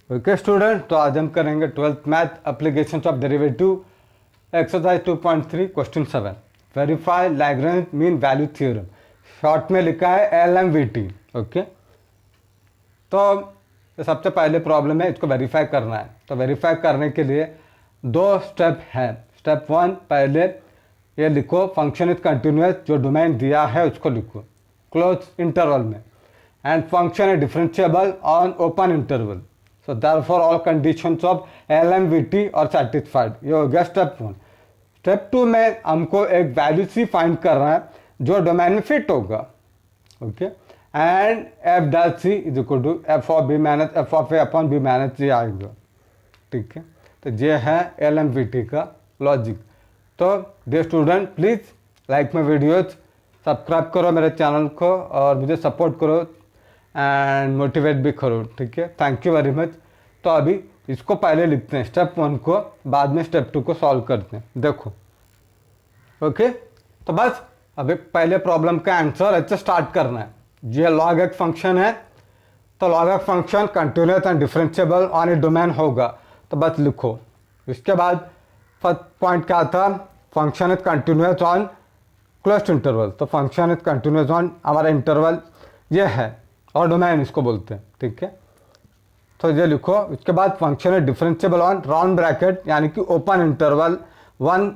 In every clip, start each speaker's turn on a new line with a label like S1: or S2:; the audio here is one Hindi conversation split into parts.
S1: ओके स्टूडेंट, तो आज हम करेंगे 12th math applications of derivative exercise 2.3 question 7 verify Lagrange mean value theorem. Short में लिखा है LMVT। ओके, तो सबसे पहले प्रॉब्लम है, इसको वेरीफाई करना है। तो वेरीफाई करने के लिए दो स्टेप हैं। स्टेप 1, पहले ये लिखो फंक्शन इज कंटिन्यूस, जो डोमेन दिया है उसको लिखो क्लोज इंटरवल में, and function is differentiable on open interval. So therefore all conditions of LMVT are satisfied। ये हो गया स्टेप 1। स्टेप 2 में हमको एक वैल्यू सी फाइंड करना है जो डोमेन में फिट होगा। Okay, and F dash C is equal to F of B minus F of A upon B minus C आएगा। ठीक है, तो ये है LMVT का लॉजिक। तो dear student, please like my videos, subscribe करो मेरे चैनल को और मुझे सपोर्ट करो एंड मोटिवेट भी करो। ठीक है, थैंक यू वेरी मच। तो अभी इसको पहले लिखते हैं स्टेप 1 को, बाद में स्टेप 2 को सॉल्व करते हैं। देखो, ओके, तो बस अभी पहले प्रॉब्लम का आंसर ऐसे स्टार्ट करना है। ये लॉग एक्स फंक्शन है, तो log x function continuous and differentiable on A domain होगा। तो बस लिखो। इसके बाद फर्स्ट पॉइंट क्या था, function is continuous on closed interval. तो फंक्शन इज कंटिन्यूस ऑन हमारा इंटरवल ये है और डोमेन इसको बोलते हैं। ठीक है, तो ये लिखो। इसके बाद फंक्शन है डिफरेंशिएबल ऑन राउंड ब्रैकेट यानी कि ओपन इंटरवल 1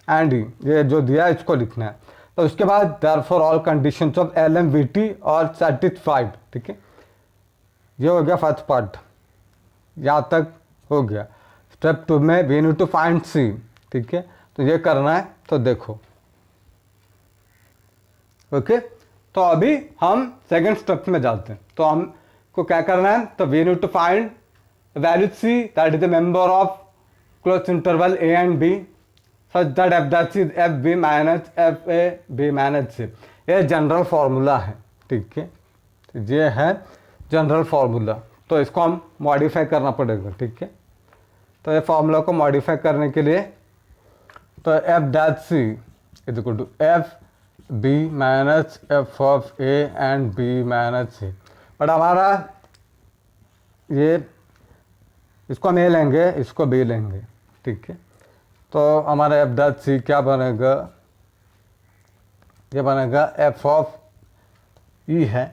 S1: एंड ई, ये जो दिया है इसको लिखना है। तो उसके बाद therefore all conditions of LMVT और सेटिस्फाइड। ठीक है, ये हो गया फर्स्ट पार्ट, यहाँ तक हो गया। स्टेप 2 में वी नीड टू फाइंड सी। ठीक है, तो ये करना है। तो देखो, ओके, तो अभी हम सेकेंड स्टेप में जाते हैं। तो हमको क्या करना है, तो we need to find value C that is the member of close interval A and B such that F that is F B minus F A B minus C. ये जनरल फार्मूला है। ठीक है, ये है जनरल फार्मूला, तो इसको हम मॉडिफाई करना पड़ेगा। ठीक है, तो ये फार्मूला को मॉडिफाई करने के लिए तो f that c is equal to f B minus F of a and b minus c. But हमारा ये, इसको हम ए लेंगे, इसको बी लेंगे। ठीक है, तो हमारा एफ डैश सी क्या बनेगा, ये बनेगा एफ ऑफ ई है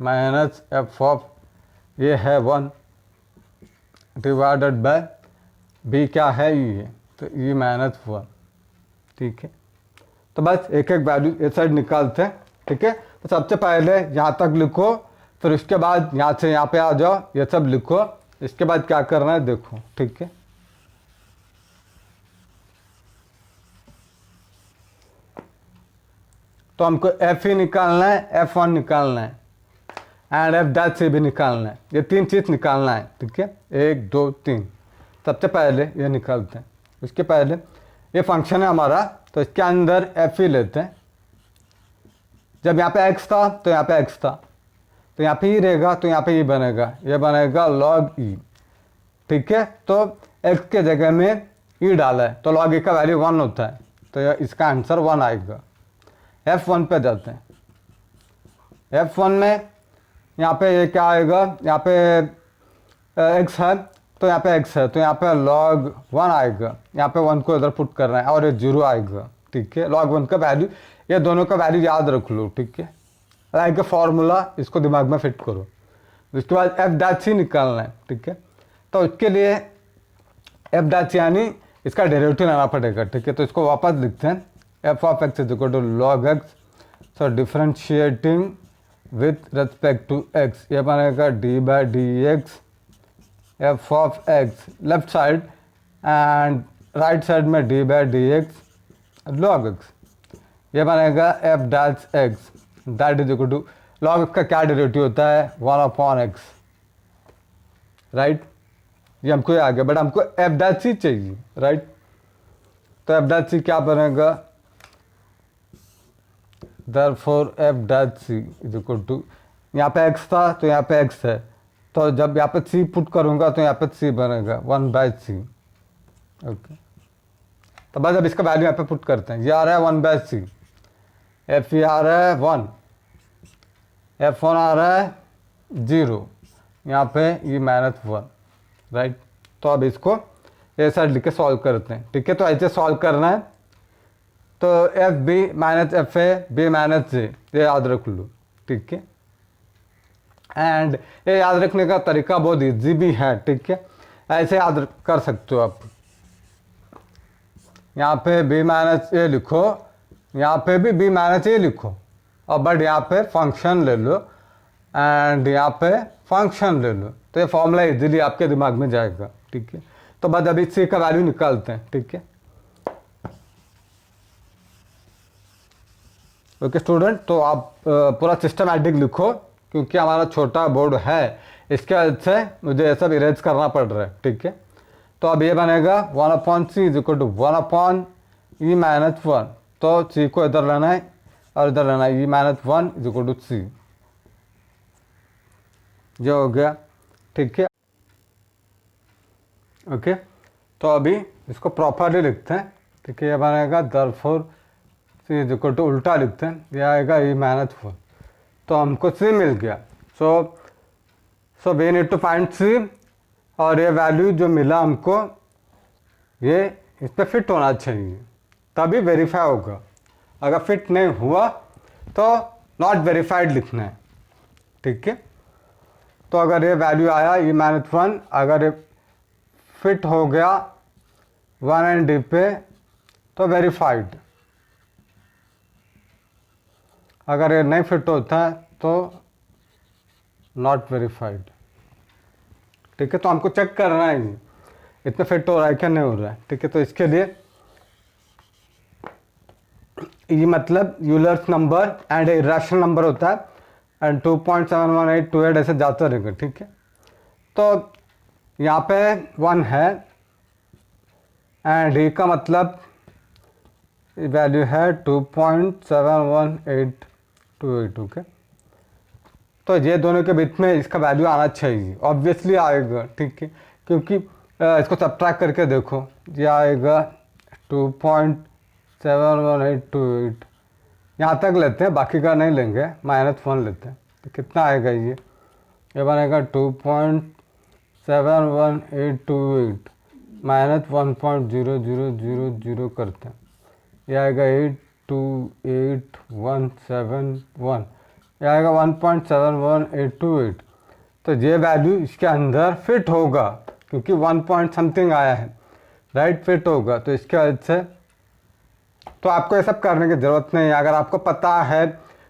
S1: माइनस एफ ऑफ ये है 1 डिवाइडेड बाय बी क्या है ई है, तो ई माइनस 1। ठीक है, तो बस एक एक वैल्यू इस साइड निकालते हैं। ठीक है, तो सबसे पहले यहाँ तक लिखो, फिर उसके बाद यहाँ से यहाँ पे आ जाओ, ये सब लिखो। इसके बाद क्या करना है देखो। ठीक है, तो हमको एफ ही निकालना है, F1 निकालना है एंड एफ डैश सी भी निकालना है। ये तीन चीज़ निकालना है। ठीक है, 1 2 3। सबसे पहले ये निकालते हैं। उसके पहले ये फंक्शन है हमारा, तो इसके अंदर एफ ही लेते हैं। जब यहाँ पे x था तो यहाँ पे x था, तो यहाँ पे ई रहेगा, तो यहाँ पे ई बनेगा, ये बनेगा log e। ठीक है, तो x के जगह में ई डाला है, तो log e का वैल्यू 1 होता है, तो इसका आंसर 1 आएगा। F1 पे जाते हैं। F1 में यहाँ पे ये क्या आएगा, यहाँ पे x है, तो यहाँ पे x है, तो यहाँ पे log 1 आएगा। यहाँ पे 1 को इधर पुट करना है और ये 0 आएगा। ठीक है, log 1 का वैल्यू, ये दोनों का वैल्यू याद रख लो। ठीक है, लाइक ए फार्मूला, इसको दिमाग में फिट करो। उसके बाद एफ डैश सी निकालना है। ठीक है, तो इसके लिए एफ डैश यानी इसका डेरिवेटिव लाना पड़ेगा। ठीक है, तो इसको वापस लिखते हैं, F of X is equal to log X, so differentiating with respect to X, ये बनेगा D by D X F of X left side and right side में D by D X log X, ये बनेगा F dash X that is equal to log X का क्या डेरिवेटिव होता है 1 अपॉन एक्स। राइट, ये हमको आ गया, बट हमको एफ डैश सी चाहिए। राइट, तो एफ डैश सी क्या बनेगा, therefore f dash C is equal to, यहाँ पे x था तो यहाँ पे x है, तो जब यहाँ पे c पुट करूँगा तो यहाँ पे c बनेगा 1/c। ओके, तो बस अब इसका वैल्यू यहाँ पे पुट करते हैं। ये आ रहा है 1/c, f आ रहा है 1, F1 आ रहा है 0, यहाँ पे ये -1, राइट। तो अब इसको ए साइड लिख के सॉल्व करते हैं, ठीक है। तो ऐसे सॉल्व करना है, तो F B minus F A B minus J, ये याद रख लो, ठीक है। एंड ये याद रखने का तरीका बहुत ईजी भी है, ठीक है। ऐसे याद कर सकते हो आप, यहाँ पे बी माइनस ए लिखो, यहाँ पे भी बी माइनस ए लिखो, और बट यहाँ पे फंक्शन ले लो एंड यहाँ पे फंक्शन ले लो, तो ये फॉर्मूला इजीली आपके दिमाग में जाएगा, ठीक है। तो बस अभी सी का वैल्यू निकालते हैं, ठीक है। ओके स्टूडेंट, तो आप पूरा सिस्टमैटिक लिखो, क्योंकि हमारा छोटा बोर्ड है, इसके वजह से मुझे ये सब इरेज करना पड़ रहा है, ठीक है। तो अब ये बनेगा 1/c is equal to 1/e minus 1, तो c को इधर लेना है और इधर लेना है, e minus 1 is equal to c, जो हो गया, ठीक है। ओके, तो अभी इसको प्रॉपरली लिखते हैं, ठीक है। ये बनेगा therefore c is equal to, उल्टा लिखते हैं, ये आएगा e माइनस 1, तो हमको c मिल गया। So we need to find c, और ये वैल्यू जो मिला हमको, ये इस पर फिट होना चाहिए, तभी वेरीफाई होगा। अगर फिट नहीं हुआ तो नॉट वेरीफाइड लिखना है, ठीक है। तो अगर ये वैल्यू आया e माइनस 1, अगर ये फिट हो गया 1 एंड d पे, तो वेरीफाइड। अगर ये नहीं फिट होता है तो नॉट वेरीफाइड, ठीक है। तो हमको चेक करना है ये इतना फिट हो रहा है क्या नहीं हो रहा है, ठीक है। तो इसके लिए ये मतलब Euler's number and irrational number होता है, एंड 2.71828 ऐसे जाता रहेगा, ठीक है। तो यहाँ पे 1 है एंड e का मतलब वैल्यू है 2.71828, ओके। तो ये दोनों के बीच में इसका वैल्यू आना चाहिए, ऑब्वियसली आएगा, ठीक है। क्योंकि इसको सब्ट्रैक्ट करके देखो, ये आएगा 2.71828, यहाँ तक लेते हैं, बाकी का नहीं लेंगे, -1 लेते हैं। तो कितना आएगा ये बनेगा 2.71828 -1.0000 करते हैं, ये आएगा 828171, ये आएगा 1.71828। तो ये वैल्यू इसके अंदर फिट होगा, क्योंकि 1 पॉइंट समथिंग आया है, राइट, फिट होगा। तो इसके वजह से तो आपको ये सब करने की ज़रूरत नहीं है, अगर आपको पता है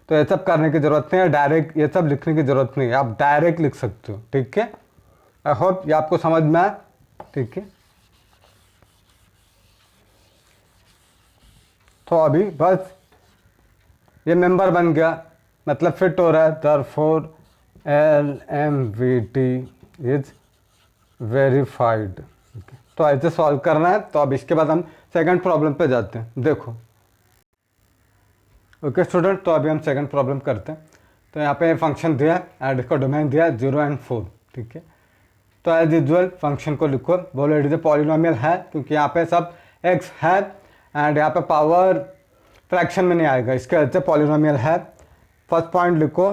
S1: तो ये सब करने की ज़रूरत नहीं है, डायरेक्ट ये सब लिखने की ज़रूरत नहीं है, आप डायरेक्ट लिख सकते हो, ठीक है। आई होप ये आपको समझ में आए, ठीक है। तो अभी बस ये मेंबर बन गया, मतलब फिट हो रहा है, देयरफॉर LMVT इज वेरीफाइड। तो ऐसे सॉल्व करना है। तो अब इसके बाद हम सेकंड प्रॉब्लम पे जाते हैं, देखो। ओके स्टूडेंट, तो अभी हम सेकंड प्रॉब्लम करते हैं। तो यहाँ पे फंक्शन दिया एंड इसका डोमेन दिया 0 एंड 4, ठीक है। तो एज यूजुअल फंक्शन को लिखो, बोलो इट इज ए पॉलिनोमियल है, क्योंकि यहाँ पे सब x है एंड यहाँ पे पावर फ्रैक्शन में नहीं आएगा, इसके वजह से पॉलिनोमियल है। फर्स्ट पॉइंट लिखो,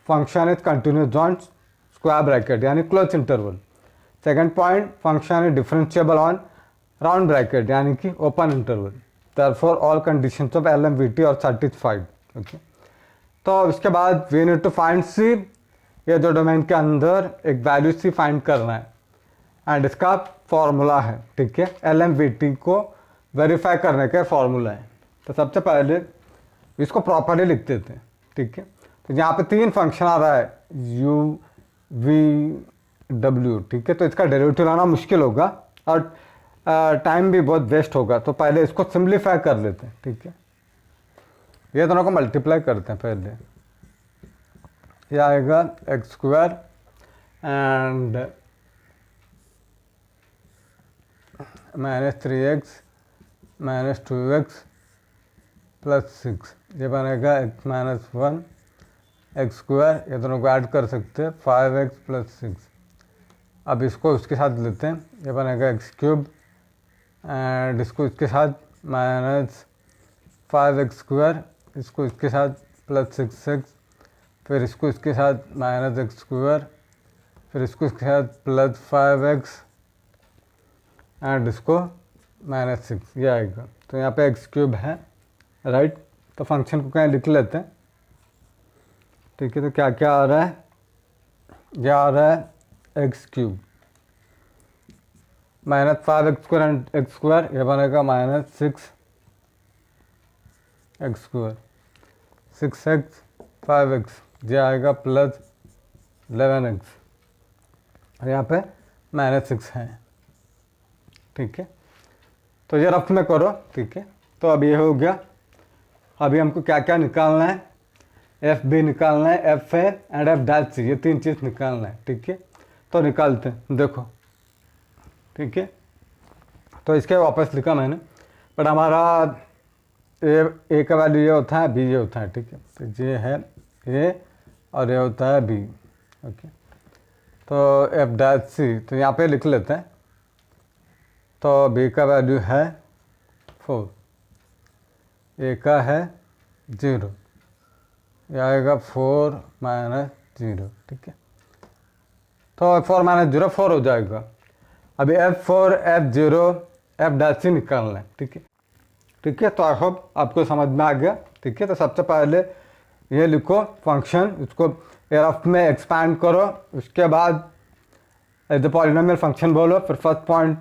S1: function is continuous on square bracket यानी close interval. Second point, function is differentiable on round bracket यानी कि open interval. Therefore all conditions of LMVT are satisfied, okay. तो इसके बाद we need to find c, ये जो डोमेन के अंदर एक वैल्यू c फाइंड करना है एंड इसका फॉर्मूला है, ठीक है। LMVT को वेरीफाई करने का फॉर्मूला है। तो सबसे पहले इसको प्रॉपरली लिख देते हैं, ठीक है। तो यहाँ पे 3 फंक्शन आ रहा है u v w, ठीक है। तो इसका डेरिवेटिव लाना मुश्किल होगा और टाइम भी बहुत वेस्ट होगा, तो पहले इसको सिंप्लीफाई कर लेते हैं, ठीक है। ये दोनों को मल्टीप्लाई करते हैं पहले, ये आएगा x² एंड -3x -2x + 6, ये बनेगा x - 1 x², ये दोनों को ऐड कर सकते हैं 5x + 6। अब इसको उसके साथ लेते हैं, ये बनेगा x³ एंड इसको इसके साथ -5x², इसको इसके साथ +6x, फिर इसको इसके साथ -x², फिर इसको प्लस 5x एंड इसको -6, ये आएगा। तो यहाँ पे x³ है, राइट। तो फंक्शन को कहीं लिख लेते हैं, ठीक है। तो क्या क्या आ रहा है, ये आ रहा है x³ -5x² एंड x², ये बनेगा -6x², 6x 5x, ये आएगा प्लस 11x, और यहाँ पे -6 है, ठीक है। तो ये रफ में करो, ठीक है। तो अब ये हो गया। अभी हमको क्या क्या निकालना है, FB निकालना है, FA एंड F', ये 3 चीज़ निकालना है, ठीक है। तो निकालते हैं, देखो, ठीक है। तो इसके वापस लिखा मैंने, बट हमारा ए का वैल्यू ये होता है, B ये होता है, ठीक है। तो ये है A और ये होता है B, ओके। तो F', तो यहाँ पे लिख लेते हैं। तो B का वैल्यू है 4, A का है 0, ये आएगा 4 - 0, ठीक है। तो 4 - 0 4 हो जाएगा। अभी F4 F0 F' निकालना है, ठीक है, ठीक है। तो आई होप आपको समझ में आ गया, ठीक है। तो सबसे पहले ये लिखो फंक्शन, इसको रफ में एक्सपैंड करो, उसके बाद एज ए पॉलिनोमियल फंक्शन बोलो। फिर फर्स्ट पॉइंट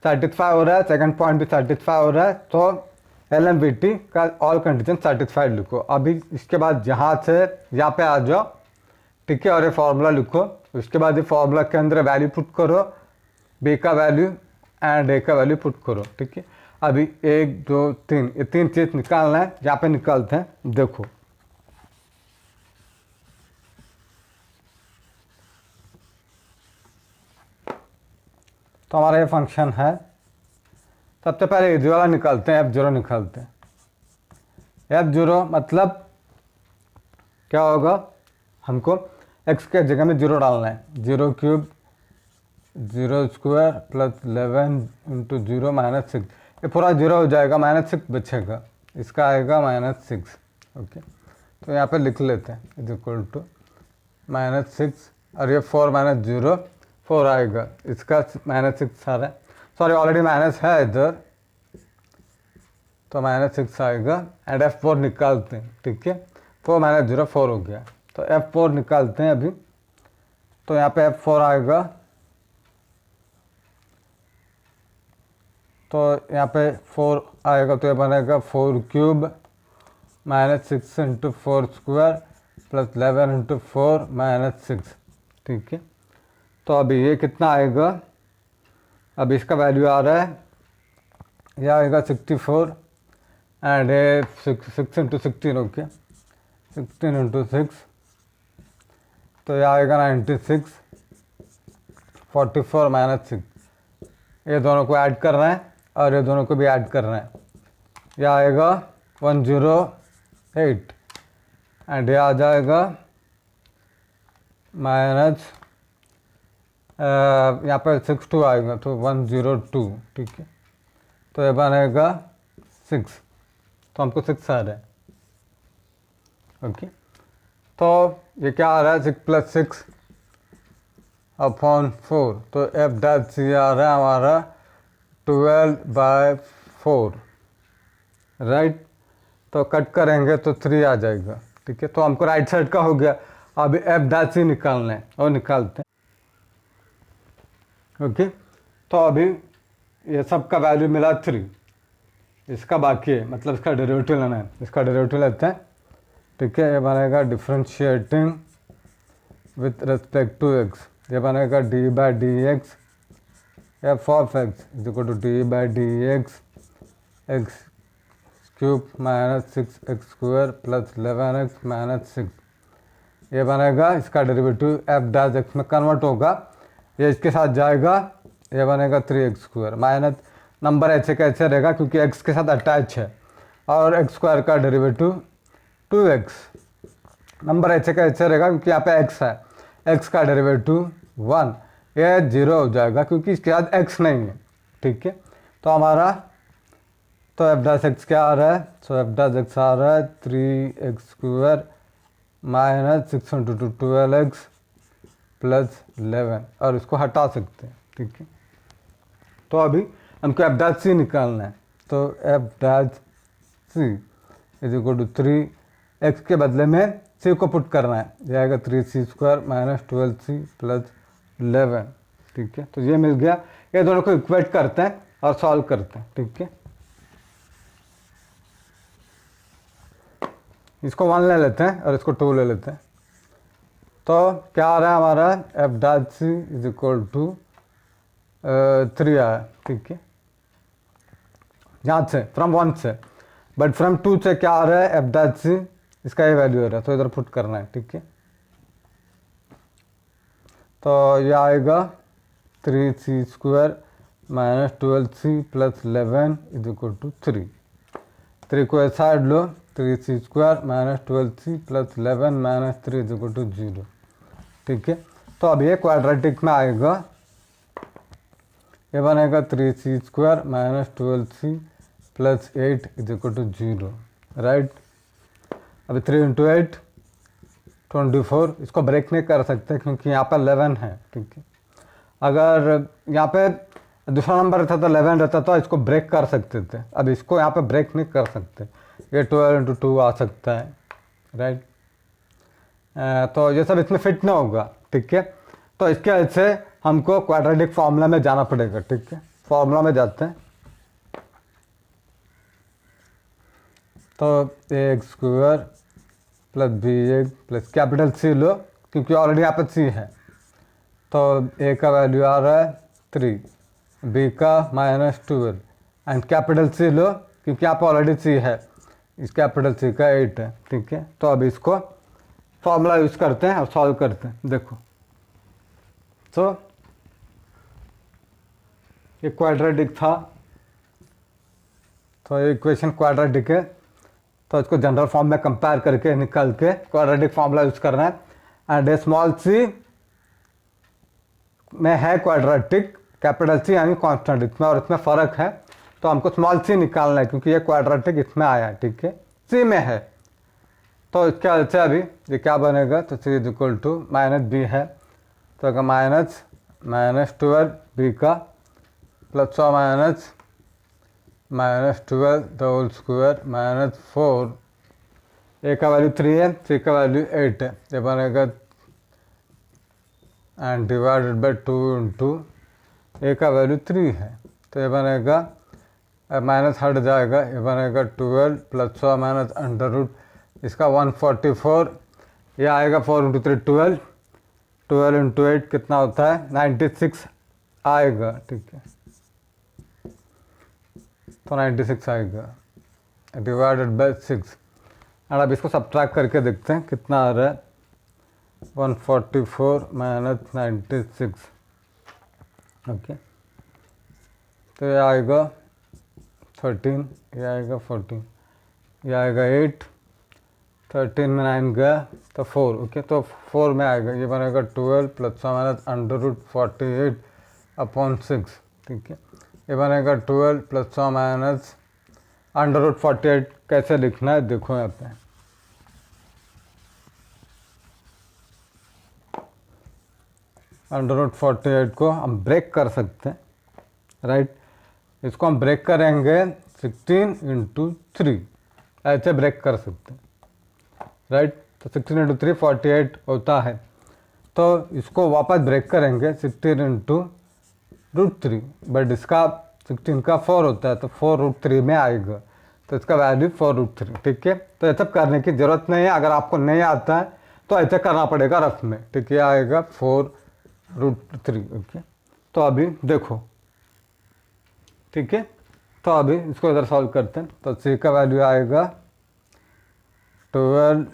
S1: सेटिस्फाई हो रहा है, सेकंड पॉइंट भी सेटिस्फाई हो रहा है, तो LMVT का ऑल कंडीशन सेटिस्फाइड लिखो। अभी इसके बाद यहाँ से यहाँ पे आ जाओ, ठीक है, और ये फार्मूला लिखो। उसके बाद ये फार्मूला के अंदर वैल्यू पुट करो, B का वैल्यू एंड A का वैल्यू पुट करो, ठीक है। अभी 1 2 3 ये 3 चीज़ निकालना है, यहाँ पे निकालते हैं, देखो। तो हमारा ये फंक्शन है। सबसे पहले इस वाला निकालते हैं, F0 निकालते हैं। F0 मतलब क्या होगा, हमको x के जगह में 0 डालना है। 0³ 0² प्लस 11 × 0 - 6, ये पूरा 0 हो जाएगा, -6 बचेगा, इसका आएगा -6, ओके। तो यहाँ पे लिख लेते हैं = -6, और ये 4 - 0 4 आएगा, इसका -6 आ रहा है, सॉरी ऑलरेडी माइनस है इधर, तो -6 आएगा। एंड F4 निकालते हैं, ठीक है। 4 - 0 4 हो गया, तो F4 निकालते हैं अभी। तो यहाँ पे F4 आएगा, तो यहाँ पे 4 आएगा, तो ये बनेगा 4³ -6 × 4² प्लस 11 × 4 -6, ठीक है। तो अभी ये कितना आएगा, अब इसका वैल्यू आ रहा है, यह आएगा 64 एंड 6 × 16, ओके, 16 × 6, तो यह आएगा 96, 44 - 6, ये दोनों को ऐड करना है और ये दोनों को भी ऐड करना है, यह आएगा 108 एंड ये आ जाएगा माइनस यहाँ पर 62 आएगा, तो 102, ठीक है। तो ये बनेगा 6, तो हमको 6 आ रहा है, ओके। तो ये क्या आ रहा है, 6 + 6 / 4, तो F' आ रहा है हमारा 12/4, राइट। तो कट करेंगे तो 3 आ जाएगा, ठीक है। तो हमको राइट साइड का हो गया। अभी F' निकालना है, और निकालते हैं, ओके। तो अभी ये सब का वैल्यू मिला 3, इसका बाकी है, मतलब इसका डेरिवेटिव लेना है, इसका डेरिवेटिव लेते हैं, ठीक है। ये बनेगा differentiating with respect to x, ये बनेगा d/dx f(x) = d/dx x³ - 6x² plus 11x - 6, ये बनेगा, इसका डेरिवेटिव F' में कन्वर्ट होगा, ये इसके साथ जाएगा, ये बनेगा 3x² माइनस नंबर ऐसे कैसे रहेगा, क्योंकि x के साथ अटैच है, और x² का डेरिवेटिव 2x, नंबर ऐसे कैसे रहेगा, क्योंकि यहाँ पे x है, x का डेरिवेटिव 1, ये 0 हो जाएगा, क्योंकि इसके साथ x नहीं है, ठीक है। तो हमारा तो F' क्या आ रहा है, सो F' आ रहा है 3x² - 6 × 12x प्लस 11 और इसको हटा सकते हैं, ठीक है। तो अभी हमको एफ डैश सी निकालना है, तो F dash C is equal to 3x के बदले में सी को पुट करना है, जाएगा 3c² माइनस 12c प्लस 11, ठीक है। तो ये मिल गया, ये दोनों को इक्वेट करते हैं और सॉल्व करते हैं, ठीक है। इसको 1 ले लेते हैं और इसको 2 ले लेते हैं, तो क्या आ रहा है हमारा f dash C is equal to 3 आया, ठीक है, यहाँ से फ्रॉम 1 से, बट फ्रॉम 2 से क्या आ रहा है एफ डैश सी, इसका ये वैल्यू आ रहा है, तो इधर पुट करना है, ठीक है। तो ये आएगा 3c² minus 12c plus 11 is equal to 3। 3 को ऐसा साइड लो, 3c² minus 12c plus 11 minus 3 is equal to 0, ठीक है। तो अब ये क्वाड्रेटिक में आएगा, ये बनेगा 3c² minus 12c plus 8 is equal to 0, right. अभी 3 × 8 24, इसको ब्रेक नहीं कर सकते क्योंकि यहाँ पर 11 है, ठीक है। अगर यहाँ पे दूसरा नंबर रहता तो 11 रहता तो इसको ब्रेक कर सकते थे, अब इसको यहाँ पे ब्रेक नहीं कर सकते, ये 12 × 2 आ सकता है, राइट। तो ये सब इसमें फिट नहीं होगा, ठीक है। तो इसके वजह से हमको क्वाड्रेटिक फार्मूला में जाना पड़ेगा, ठीक है। फार्मूला में जाते हैं, तो a² plus b plus capital C लो क्योंकि ऑलरेडी यहाँ पर सी है, तो a का वैल्यू आ रहा है 3, b का -12 एंड कैपिटल सी लो क्योंकि यहाँ पर ऑलरेडी सी है, इस कैपिटल सी का 8 है, ठीक है। तो अब इसको फॉर्मूला यूज़ करते हैं और सॉल्व करते हैं, देखो। तो ये क्वाड्रेटिक था, तो ये इक्वेशन क्वाड्रेटिक है, तो इसको जनरल फॉर्म में कंपेयर करके निकाल के क्वाड्रेटिक फॉर्मूला यूज़ करना है। एंड ए स्मॉल सी में है क्वाड्रेटिक, कैपिटल सी यानी कांस्टेंट, इसमें और इसमें फ़र्क है, तो हमको स्मॉल सी निकालना है क्योंकि ये क्वाड्रेटिक इसमें आया है, ठीक है, सी में है। तो इसके वजह से अभी ये क्या बनेगा, तो सी इज इक्वल टू -b है, तो अगर -12 b का प्लस -12 द होल स्क्वायर -4, ए का वैल्यू 3 है, सी का वैल्यू 8 है, ये बनेगा एंड डिवाइडेड बाई 2 × ए का वैल्यू 3 है, तो ये बनेगा माइनस हट जाएगा, ये बनेगा 12 प्लस माइनस अंडर रूट इसका 144, ये आएगा 4 × 3 12, 12 × 8 कितना होता है 96 आएगा, ठीक है। तो 96 आएगा डिवाइडेड बाई 6, और अब इसको सब्ट्रैक्ट करके देखते हैं कितना आ रहा है, 144 माइनस 96, ओके। तो ये आएगा 13, ये आएगा 14, ये आएगा 8, 13 में 9 गया तो 4, ओके। तो 4 में आएगा, ये बनेगा 12 प्लस माइनस अंडर रूट 48/6, ठीक है। ये बनेगा 12 प्लस माइनस अंडर रूट 48, कैसे लिखना है देखो यहाँ पे, अंडर रूट 48 को हम ब्रेक कर सकते हैं, राइट। इसको हम ब्रेक करेंगे 16 × 3, ऐसे ब्रेक कर सकते हैं, राइट। तो 16 × 3 48 होता है, तो इसको वापस ब्रेक करेंगे 16 × √3, बट इसका 16 का 4 होता है, तो 4√3 में आएगा, तो इसका वैल्यू 4√3, ठीक है। तो ये सब करने की ज़रूरत नहीं है, अगर आपको नहीं आता है तो ऐसे करना पड़ेगा रफ में, ठीक है। आएगा 4√3, ओके। तो अभी देखो, ठीक है, तो अभी इसको इधर सॉल्व करते हैं, तो सी का वैल्यू आएगा 12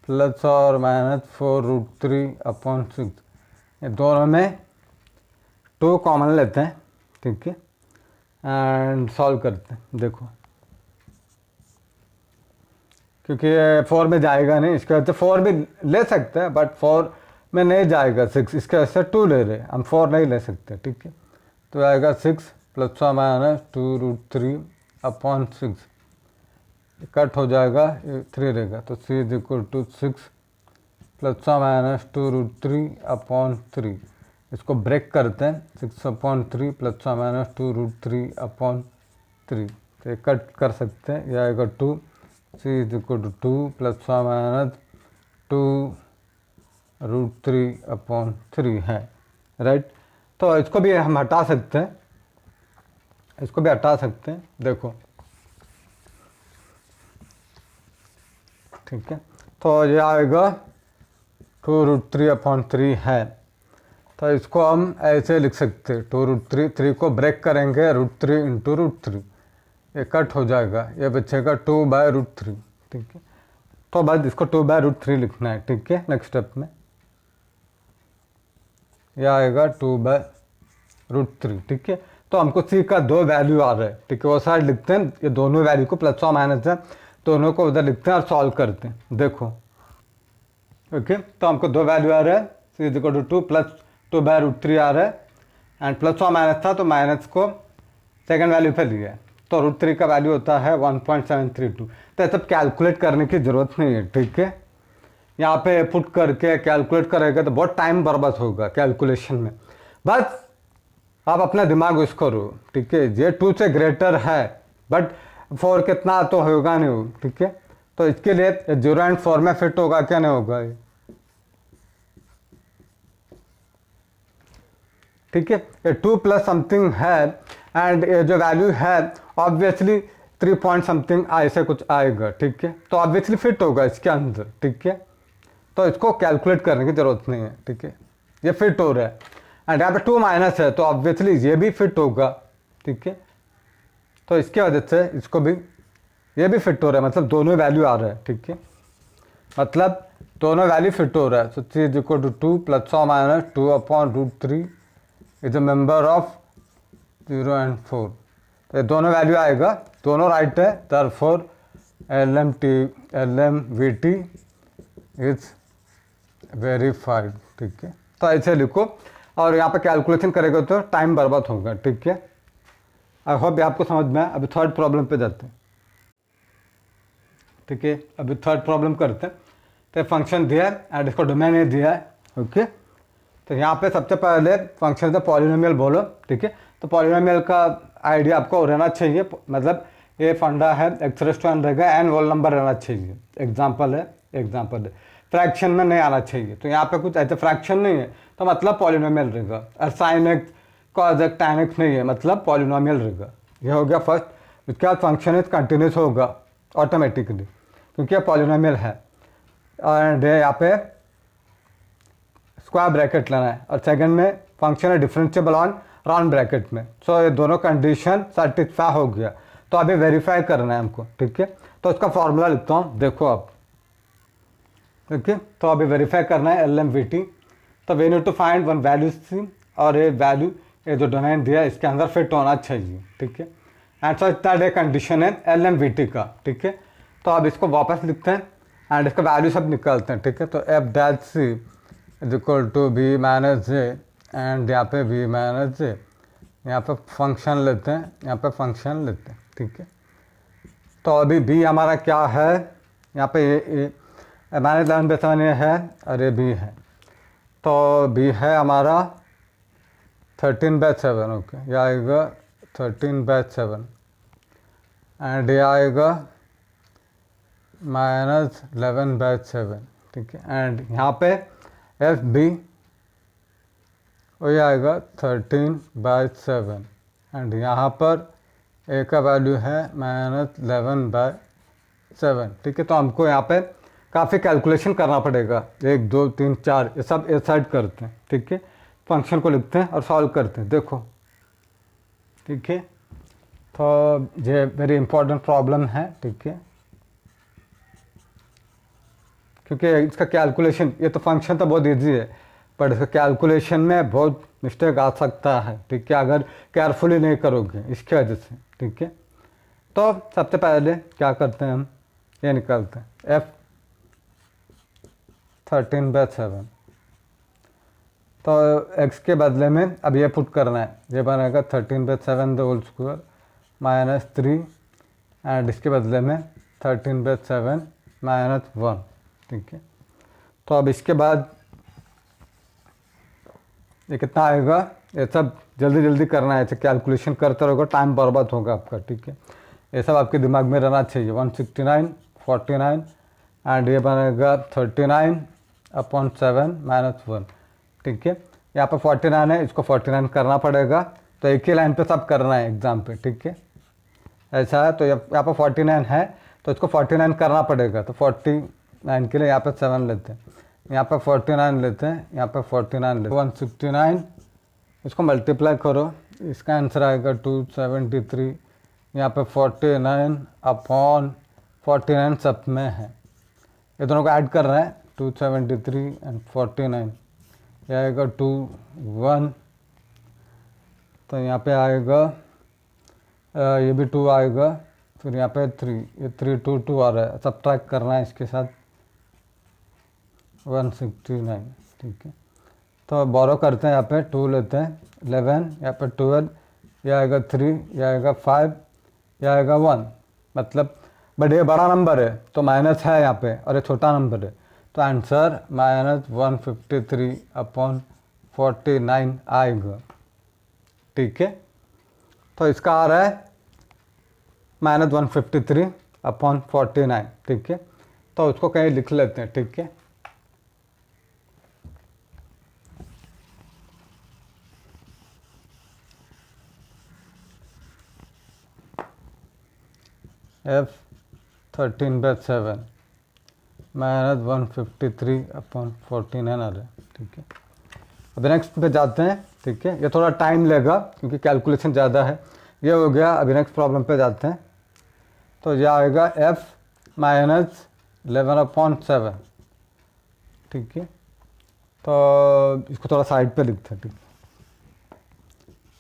S1: प्लस और माइनस 4√3/6, ये दोनों में 2 कॉमन लेते हैं, ठीक है, एंड सॉल्व करते हैं, देखो क्योंकि 4 में जाएगा नहीं, इसके वजह से 4 भी ले सकते हैं बट 4 में नहीं जाएगा 6, इसके वजह से 2 ले रहे, हम 4 नहीं ले सकते, ठीक है। तो आएगा 6 प्लस माइनस 2√3/6, कट हो जाएगा, 3 रहेगा, तो c इज इक्वल टू 6 ±2√3/3। इसको ब्रेक करते हैं, 6/3 ±2√3/3। तो ये कट कर सकते हैं, यह आएगा 2, c = 2 ±2√3/3 है, राइट। तो इसको भी हम हटा सकते हैं, इसको भी हटा सकते हैं, देखो, ठीक है। तो ये आएगा 2√3/3 है। तो इसको हम ऐसे लिख सकते हैं, 2√3 को ब्रेक करेंगे, √3 × √3, ये कट हो जाएगा, ये बचेगा 2/√3, ठीक है। तो बस इसको 2/√3 लिखना है, ठीक है। नेक्स्ट स्टेप में यह आएगा 2/√3, ठीक है। तो हमको c का 2 वैल्यू आ रहा है, ठीक है, वो साइड लिखते हैं, ये दोनों वैल्यू को प्लस और माइनस है, दोनों को उधर लिखते हैं और सॉल्व करते हैं, देखो, ओके। तो हमको 2 वैल्यू आ रहा है, c = 2 + 2/√3 आ रहा है, एंड प्लस और माइनस था तो माइनस को सेकंड वैल्यू पे लिया है, तो √3 का वैल्यू होता है 1.732। तो ये सब कैलकुलेट करने की ज़रूरत नहीं है, ठीक है। यहाँ पे पुट करके कैलकुलेट करेगा तो बहुत टाइम बर्बाद होगा कैलकुलेशन में, बस आप अपना दिमाग यूज़ करो, ठीक है। ये 2 से ग्रेटर है, बट 4 कितना तो होगा नहीं, ठीक है। तो इसके लिए 0 और 4 में फिट होगा क्या, नहीं होगा, ठीक है। ये 2 + समथिंग है, एंड ये जो वैल्यू है ऑब्वियसली 3 पॉइंट समथिंग ऐसे कुछ आएगा, ठीक है। तो ऑब्वियसली फिट होगा इसके अंदर, ठीक है। तो इसको कैलकुलेट करने की ज़रूरत नहीं है, ठीक है, ये फिट हो रहा है। एंड यहाँ पे 2 माइनस है तो ऑब्वियसली ये भी फिट होगा, ठीक है। तो इसके वजह से इसको भी, ये भी फिट हो रहा है, मतलब दोनों वैल्यू आ रहा है, ठीक है, मतलब दोनों वैल्यू फिट हो रहा है। सो c = 2 ± 2/√3 is a member of 0 और 4। तो ये दोनों वैल्यू आएगा, दोनों राइट है, देयरफॉर LMVT इज वेरीफाइड, ठीक है। तो ऐसे लिखो, और यहाँ पे कैलकुलेशन करेगा तो टाइम बर्बाद होगा, ठीक है। आई होप आपको समझ में आए। अभी थर्ड प्रॉब्लम पे जाते हैं, ठीक है। अभी थर्ड प्रॉब्लम करते हैं। तो फंक्शन दिया है एंड इसको डोमेन ए दिया है, ओके। तो यहाँ पे सबसे पहले फंक्शन से पॉलिनोमियल बोलो, ठीक है। तो पॉलिनोमियल का आइडिया आपको रहना चाहिए, मतलब ये फंडा है, x⁻n रहेगा, एन होल नंबर रहना चाहिए। एग्जाम्पल है, फ्रैक्शन में नहीं आना चाहिए। तो यहाँ पे कुछ ऐसे फ्रैक्शन नहीं है तो मतलब पॉलिनोमियल रहेगा, और sin x cos x tan x नहीं है, मतलब पॉलिनोमियल रहेगा। ये हो गया फर्स्ट। उसके बाद फंक्शन इज कंटिन्यूस होगा ऑटोमेटिकली, क्योंकि पॉलिनोमियल है, एंड यहाँ पे स्क्वायर ब्रैकेट लेना है, और सेकंड में फंक्शन है डिफरेंशिएबल ऑन राउंड ब्रैकेट में। सो ये दोनों कंडीशन सेटिस्फाई हो गया, तो अभी वेरीफाई करना है हमको, ठीक है। तो उसका फॉर्मूला लिखता हूँ, देखो आप, ठीक है। तो अभी वेरीफाई करना है LMVT। तो we need to find one value C, और ये वैल्यू, ये जो डोमेन दिया है इसके अंदर फिट होना चाहिए, ठीक है। एंड सो इतना डे कंडीशन है LMVT का, ठीक है। तो अब इसको वापस लिखते हैं एंड इसका वैल्यू सब निकालते हैं, ठीक है। तो f' c = b - j, and यहाँ पे b - j, यहाँ पे फंक्शन लेते हैं, यहाँ पे फंक्शन लेते हैं, ठीक है। तो अभी b हमारा क्या है, यहाँ पे ये -11/7 ये है, और ये b है। तो b है हमारा 13/7, ओके, यह आएगा 13/7, एंड ये आएगा -11/7, ठीक है। एंड यहाँ पे FB वही आएगा 13/7, एंड यहाँ पर a का वैल्यू है -11/7, ठीक है। तो हमको यहाँ पे काफ़ी कैलकुलेशन करना पड़ेगा, 1 2 3 4 ये सब ए साइड करते हैं, ठीक है। फंक्शन को लिखते हैं और सॉल्व करते हैं, देखो, ठीक है। तो ये वेरी इंपॉर्टेंट प्रॉब्लम है, ठीक है, क्योंकि इसका कैलकुलेशन, ये तो फंक्शन तो बहुत इजी है, बट इसका कैलकुलेशन में बहुत मिस्टेक आ सकता है, ठीक है, अगर केयरफुली नहीं करोगे, इसकी वजह से, ठीक है। तो सबसे पहले क्या करते हैं हम, ये निकालते हैं f 13/7। तो x के बदले में अब ये पुट करना है, ये बनेगा 13/7 होल स्क्वायर -3, एंड इसके बदले में 13/7 -1, ठीक है। तो अब इसके बाद ये कितना आएगा, ये सब जल्दी जल्दी करना है, ऐसे कैलकुलेशन करते रहोगे, टाइम बर्बाद होगा आपका, ठीक है। ये सब आपके दिमाग में रहना चाहिए। 169 49 एंड ये बनेगा 39/7 -1, ठीक है। यहाँ पर 49 है, इसको 49 करना पड़ेगा, तो एक ही लाइन पे सब करना है एग्ज़ाम पे, ठीक है। ऐसा है, तो यहाँ पर 49 है तो इसको 49 करना पड़ेगा, तो 49 के लिए यहाँ पे 7 लेते हैं, यहाँ पे 49 लेते हैं, यहाँ पे 49 लेते हैं, 169, इसको मल्टीप्लाई करो, इसका आंसर आएगा 273। यहाँ पे 49/49 सब में है, ये दोनों को ऐड कर रहे हैं, 273 एंड 49, ये आएगा 21, तो यहाँ पे आएगा ये भी 2 आएगा, फिर यहाँ पे 3, ये 3 2 2 आ रहा है, सब ट्रैक करना है इसके साथ, 169, ठीक है। तो बोरो करते हैं, यहाँ पे 2 लेते हैं, 11, यहाँ पे 12, ये आएगा 3, ये आएगा 5, ये आएगा 1, मतलब बट ये बड़ा नंबर है तो माइनस है यहाँ पे, और ये छोटा नंबर है, तो आंसर -153/49 आएगा, ठीक है। तो इसका आ रहा है -153/49, ठीक है। तो उसको कहीं लिख लेते हैं, ठीक है। F13/7 -153/49 आ रहा है, ठीक है। अब नेक्स्ट पे जाते हैं, ठीक है। ये थोड़ा टाइम लेगा क्योंकि कैलकुलेशन ज़्यादा है। ये हो गया, अभी नेक्स्ट प्रॉब्लम पे जाते हैं। तो यह आएगा F -11/7, ठीक है। तो इसको थोड़ा साइड पे लिखते हैं, ठीक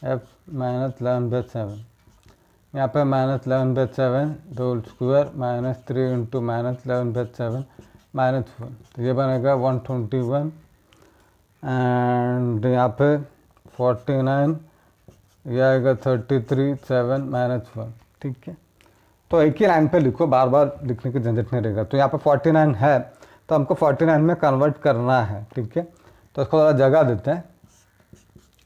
S1: है। F -11/7, यहाँ पे -11/7 होल स्क्वायर -3 इंटू -11/7 -1, तो ये बनेगा 121 एंड यहाँ पे 49, ये आएगा 33 7 -1, ठीक है। तो एक ही लाइन पे लिखो, बार बार लिखने की झंझट नहीं रहेगा। तो यहाँ पे 49 है तो हमको 49 में कन्वर्ट करना है, ठीक है। तो इसको थोड़ा जगह देते हैं,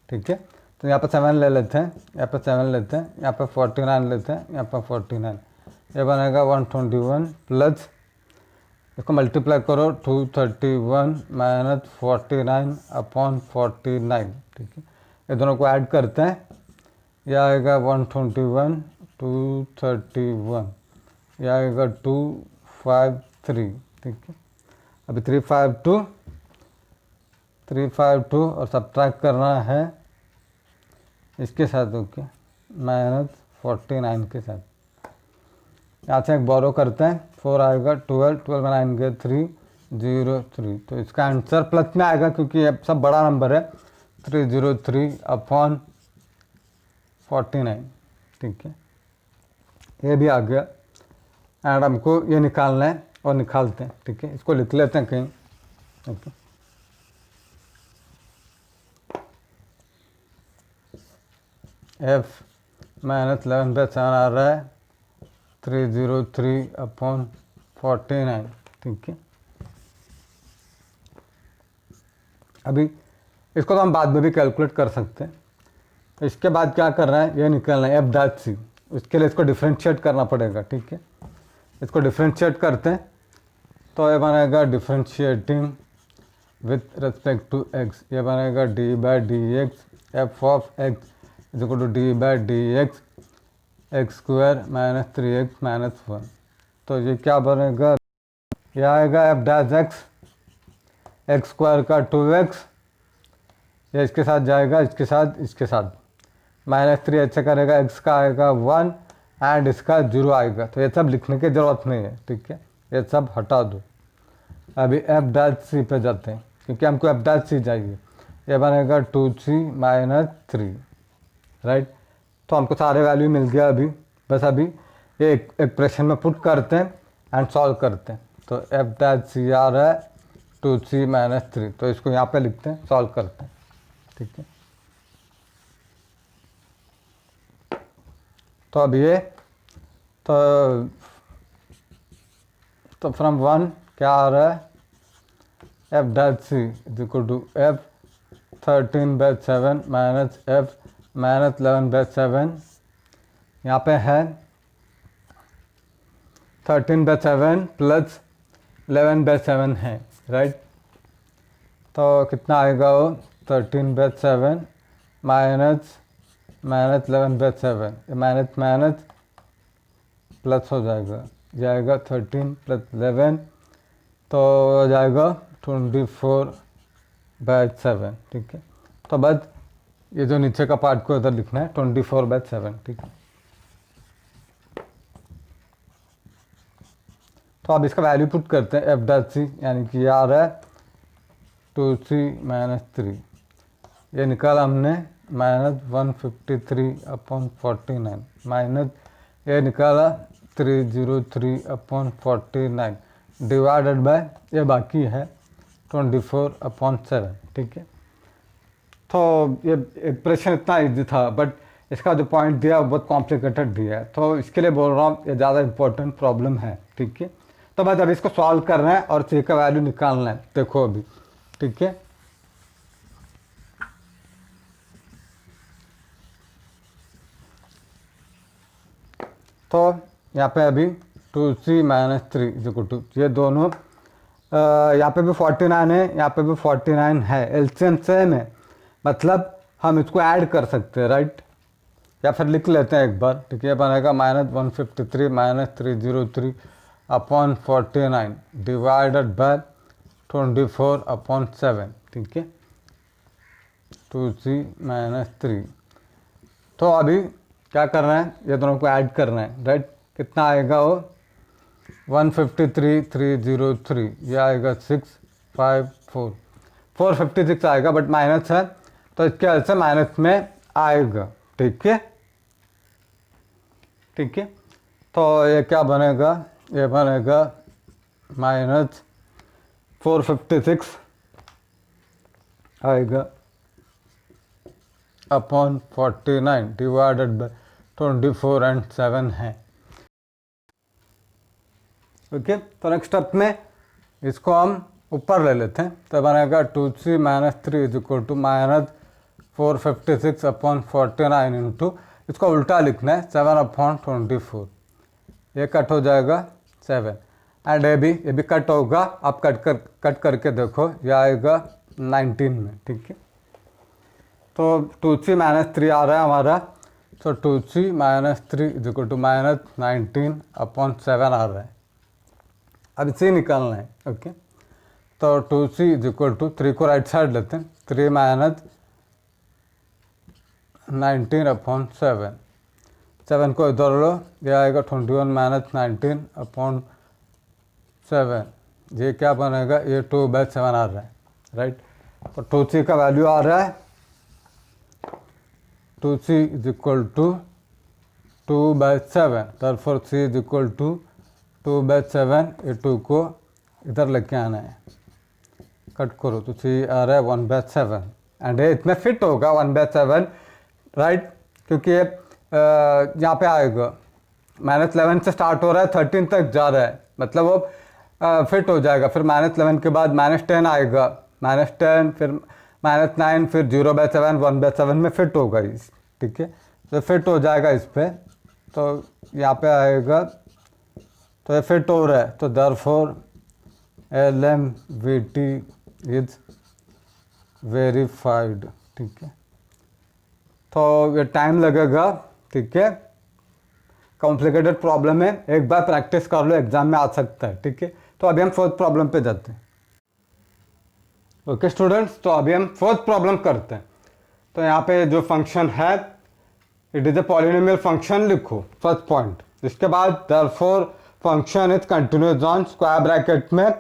S1: ठीक है। तो यहाँ पे 7 ले लेते हैं, यहाँ पे 7 लेते हैं, यहाँ पे 49 लेते हैं, यहाँ पे 49, ये बनेगा 121 प्लस इसको मल्टीप्लाई करो 231 -49/49, ठीक है। ये दोनों को ऐड करते हैं, यह आएगा 121 231, यह आएगा 253, ठीक है। अभी 352 और सब्ट्रैक्ट करना है इसके साथ, ओके, -49 के साथ। यहाँ से एक बोरो करते हैं, 4 आएगा, 12 में आएंगे 303, तो इसका आंसर प्लस में आएगा क्योंकि ये सब बड़ा नंबर है, 303/49, ठीक है। ये भी आ गया एंड हमको ये निकालना है और निकालते हैं, ठीक है। इसको लिख लेते हैं कहीं, ओके। F -11/7 आ रहा है 303/49, ठीक है। अभी इसको तो हम बाद में भी कैलकुलेट कर सकते हैं। इसके बाद क्या करना है, ये निकालना है F'(c), उसके लिए इसको डिफ्रेंशिएट करना पड़ेगा, ठीक है। इसको डिफ्रेंशिएट करते हैं तो ये बनेगा differentiating with respect to x, ये बनेगा d/dx f(x) = d/dx x² -3x -1, तो ये क्या बनेगा, ये आएगा f'(x) x² का 2x, ये इसके साथ जाएगा, इसके साथ -3 ऐसे करेगा, x का आएगा 1 एंड इसका 0 आएगा। तो ये सब लिखने की ज़रूरत नहीं है, ठीक है, ये सब हटा दो। अभी f'(c) पे जाते हैं क्योंकि हमको f'(c) चाहिए, ये बनेगा 2c -3, राइट। तो हमको सारे वैल्यू मिल गया अभी, बस अभी ये एक्सप्रेशन में पुट करते हैं एंड सॉल्व करते हैं। तो f'(c) आ रहा है 2c -3, तो इसको यहाँ पे लिखते हैं, सॉल्व करते हैं, ठीक है। तो अब ये तो फ्रॉम 1 क्या आ रहा है f dash c is equal to f 13/7 minus f minus 11/7, यहाँ पे है 13/7 प्लस 11/7 है, राइट। तो कितना आएगा वो 13/7 माइनस 11/7, माइनस माइनस प्लस हो जाएगा 13 प्लस 11 तो हो जाएगा 24/7, ठीक है। तो बस ये जो नीचे का पार्ट को इधर लिखना है 24/7, ठीक है। तो अब इसका वैल्यू पुट करते हैं एफ डैट सी, यानी कि ये आ रहा है 2c माइनस 3, ये निकाला हमने -153/49 माइनस ये निकाला 303/49 डिवाइडेड बाय ये बाकी है 24/7, ठीक है। तो ये एक्सप्रेशन इतना इजी था, बट इसका जो पॉइंट दिया बहुत कॉम्प्लिकेटेड दिया है, तो इसके लिए बोल रहा हूँ ये ज़्यादा इंपॉर्टेंट प्रॉब्लम है, ठीक है। तो बस अभी इसको सॉल्व करना है और सी का वैल्यू निकालना है, देखो अभी, ठीक है। तो यहाँ पे अभी 2c माइनस 3 इक्वल टू ये दोनों यहाँ पे भी 49 है, यहाँ पे भी 49 है, एलसीएम सेम है, मतलब हम इसको ऐड कर सकते हैं, राइट। या फिर लिख लेते हैं एक बार, ठीक है। बनेगा -153 माइनस 303/49 डिवाइडेड बाय 24/7, ठीक है, 2c माइनस 3। तो अभी क्या करना है, ये दोनों को ऐड करना है, राइट। कितना आएगा वो 153,303, ये आएगा 654, 456 आएगा, बट माइनस है तो इसके वजह से माइनस में आएगा, ठीक है, ठीक है। तो ये क्या बनेगा, ये बनेगा -456 आएगा अपॉन 49 डिवाइडेड बाय 24 एंड 7 है, ओके। तो नेक्स्ट स्टेप में इसको हम ऊपर ले लेते हैं, तो बनेगा 2c minus 3 is equal to -456/49 into, इसको उल्टा लिखना है 7/24, ये कट हो जाएगा 7 एंड ये भी कट होगा। आप कट करके देखो, ये आएगा 19 में, ठीक है। तो 2c माइनस 3 आ रहा है हमारा, तो 2c minus 3 is equal to -19/7 आ रहा है। अब c निकालना है, ओके। तो 2c इज इक्वल टू 3 को राइट साइड लेते हैं, 3 माइनस 19/7, 7 को इधर लो, ये आएगा 21 माइनस 19/7, ये क्या बनेगा, ये 2/7 आ रहा है, राइट। तो 2c का वैल्यू आ रहा है 2c is equal to 2/7, therefore c is equal to 2/7, ये 2 को इधर लेके आना है, कट करो तो c आ रहा है 1/7 एंड ये इसमें फिट होगा 1/7, राइट, क्योंकि ये यहाँ पे आएगा -11 से स्टार्ट हो रहा है 13 तक जा रहा है, मतलब वो फिट हो जाएगा। फिर -11 के बाद -10 आएगा, -10 फिर -9 फिर 0/7 1/7 में फिट होगा इस, ठीक है। तो फिट हो जाएगा इस पर, तो यहाँ पे आएगा, तो ये फिट हो रहा है, तो therefore LMVT इज वेरीफाइड, ठीक है। तो ये टाइम लगेगा, ठीक है, कॉम्प्लिकेटेड प्रॉब्लम है, एक बार प्रैक्टिस कर लो, एग्जाम में आ सकता है, ठीक है। तो अभी हम फोर्थ प्रॉब्लम पे जाते हैं, ओके स्टूडेंट्स। तो अभी हम फोर्थ प्रॉब्लम करते हैं। तो यहाँ पे जो फंक्शन है it is a polynomial function लिखो, फर्स्ट पॉइंट। इसके बाद therefore function is continuous on square bracket में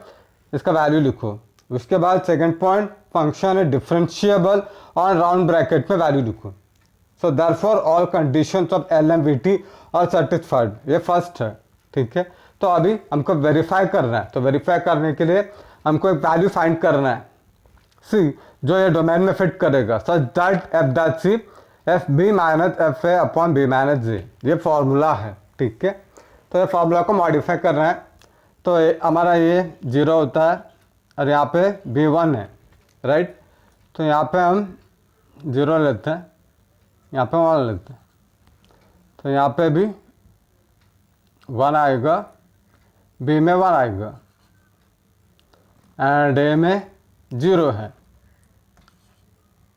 S1: इसका वैल्यू लिखो। उसके बाद second point, function is differentiable on round bracket में वैल्यू लिखो। So therefore all conditions of LMVT are satisfied, ये फर्स्ट है, ठीक है। तो अभी हमको वेरीफाई करना है, तो वेरीफाई करने के लिए हमको एक वैल्यू फाइंड करना है सी, जो ये डोमेन में फिट करेगा, such that F that C F B minus F A upon B minus G, ये फॉर्मूला है, ठीक है। तो ये फार्मूला को मॉडिफाई करना है, तो हमारा ये 0 होता है और यहाँ पे भी 1 है, राइट। तो यहाँ पे हम 0 लेते हैं, यहाँ पे 1 लेते हैं, तो यहाँ पे भी 1 आएगा, बी में 1 आएगा एंड ए में 0 है,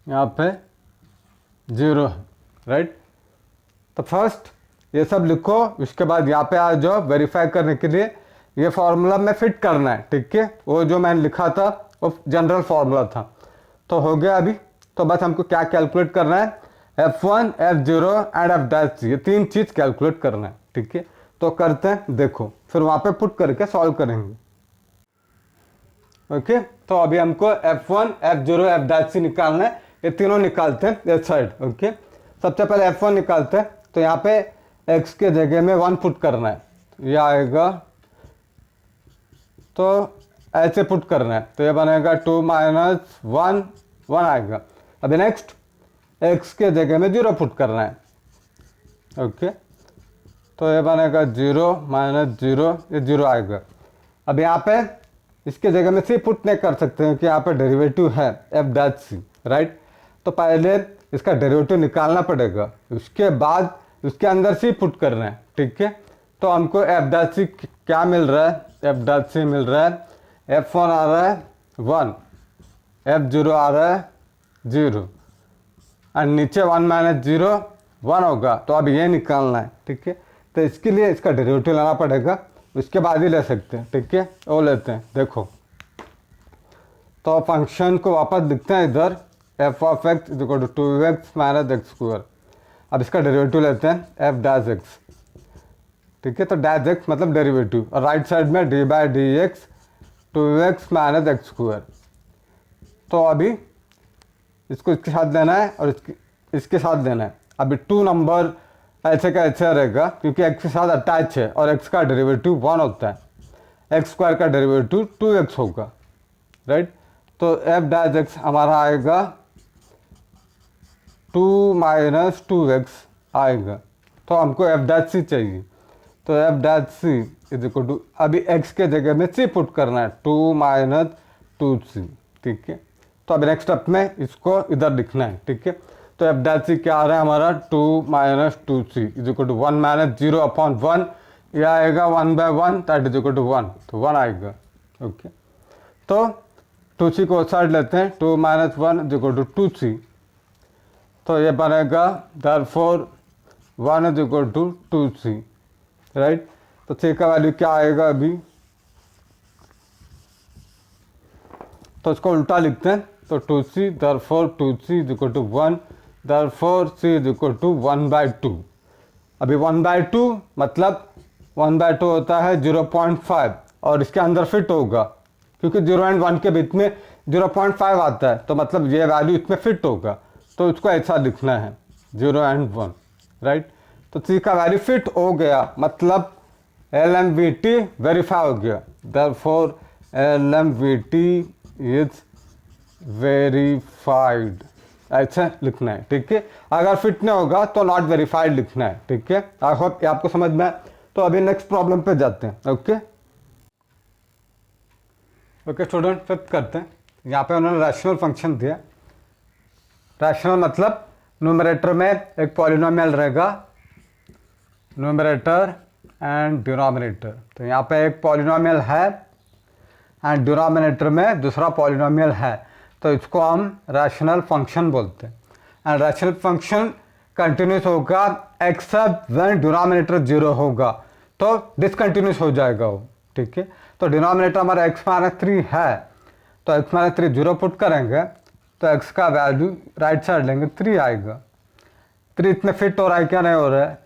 S1: यहाँ पे 0 है, राइट। तो फर्स्ट ये सब लिखो, उसके बाद यहाँ पे आ जाओ वेरीफाई करने के लिए ये फार्मूला में फिट करना है, ठीक है। वो जो मैंने लिखा था वो जनरल फार्मूला था, तो हो गया अभी। तो बस हमको क्या कैलकुलेट करना है, F1, F0 एंड F', ये 3 चीज़ कैलकुलेट करना है, ठीक है। तो करते हैं, देखो फिर वहाँ पे पुट करके सॉल्व करेंगे, ओके। तो अभी हमको F1, F0, F' निकालना है, ये तीनों निकालते हैं इस साइड, ओके। सबसे पहले F1 निकालते हैं, तो यहाँ पे x के जगह में 1 पुट करना है, ये आएगा, तो ऐसे पुट करना है, तो ये बनेगा 2 - 1, 1 आएगा। अभी नेक्स्ट x के जगह में 0 पुट करना है, ओके। तो ये बनेगा 0 - 0, ये 0 आएगा। अब यहाँ पे इसके जगह में c पुट नहीं कर सकते हैं कि यहाँ पे डेरिवेटिव है F', राइट। तो पहले इसका डेरिवेटिव निकालना पड़ेगा, उसके बाद उसके अंदर c पुट करना है, ठीक है। तो हमको F' क्या मिल रहा है, F' मिल रहा है F1 आ रहा है 1, F0 आ रहा है 0 और नीचे 1 - 0 1 होगा। तो अब ये निकालना है, ठीक है। तो इसके लिए इसका डेरिवेटिव लाना पड़ेगा, उसके बाद ही ले सकते हैं, ठीक है। वो लेते हैं, देखो तो फंक्शन को वापस लिखते हैं इधर, f(x) = 2x - x²। अब इसका डेरिवेटिव लेते हैं f'(x), ठीक है। तो (x) मतलब डेरिवेटिव, और राइट साइड में d/dx 2x - x²। तो अभी इसको इसके साथ देना है और इसके साथ देना है। अभी 2 नंबर ऐसे का ऐसे रहेगा क्योंकि x के साथ अटैच है और x का डेरिवेटिव 1 होता है, x² का डेरिवेटिव 2x होगा, राइट। तो f'(x) हमारा आएगा 2 - 2x आएगा। तो हमको f' चाहिए, तो f' अभी x के जगह में c पुट करना है, 2 - 2c, ठीक है। तो अब नेक्स्ट स्टेप में इसको इधर लिखना है, ठीक है। तो f' क्या आ रहा है हमारा 2 - 2c = 1 - 0/1, यह आएगा 1/1 दैट = 1, तो 1 आएगा, ओके। तो 2c को साइड लेते हैं, 2 - 1 = 2c, तो ये बनेगा therefore 1 = 2c, राइट। तो c का वैल्यू क्या आएगा अभी, तो इसको उल्टा लिखते हैं, तो 2c therefore 2c = 1, therefore c = 1/2। अभी 1/2 मतलब 1/2 होता है 0.5 और इसके अंदर फिट होगा क्योंकि 0 और 1 के बीच में 0.5 आता है, तो मतलब ये वैल्यू इसमें फिट होगा, तो इसको ऐसा लिखना है 0 और 1, राइट। तो c का वैल्यू फिट हो गया, मतलब LMVT वेरीफाई हो गया, therefore LMVT इज वेरीफाइड, ऐसा लिखना है, ठीक है। अगर फिट नहीं होगा तो नॉट वेरीफाइड लिखना है, ठीक है। आई होप आपको समझ में आए। तो अभी नेक्स्ट प्रॉब्लम पे जाते हैं, ओके स्टूडेंट, फिफ्थ करते हैं। यहाँ पे उन्होंने रैशनल फंक्शन दिया, रैशनल मतलब न्यूमरेटर में एक पॉलिनोमियल रहेगा, न्यूमरेटर एंड डिनोमिनेटर। तो यहाँ पे एक पॉलिनोमियल है एंड डिनोमिनेटर में दूसरा पॉलिनोमियल है, तो इसको हम रैशनल फंक्शन बोलते हैं। एंड रैशनल फंक्शन कंटिन्यूस होगा एक्सेप्ट व्हेन डिनोमिनेटर 0 होगा, तो डिसकंटिन्यूस हो जाएगा वो, ठीक है। तो डिनोमिनेटर हमारा x-3 है, तो x-3 0 पुट करेंगे तो x का वैल्यू राइट साइड लेंगे 3 आएगा। 3 इतने फिट हो रहा है क्या, नहीं हो रहा है,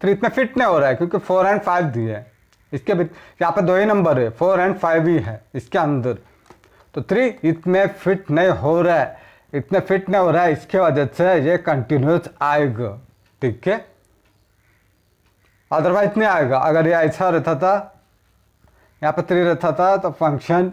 S1: 3 इतने फिट नहीं हो रहा है क्योंकि 4 और 5 दिए है इसके भी, यहाँ पे 2 ही नंबर है, 4 और 5 ही है इसके अंदर, तो 3 इतने फिट नहीं हो रहा है, इतने फिट नहीं हो रहा है, इसके वजह से ये कंटिन्यूस आएगा, ठीक है। अदरवाइज नहीं आएगा। अगर ये ऐसा रहता था, यहाँ पे 3 रहता था, तो फंक्शन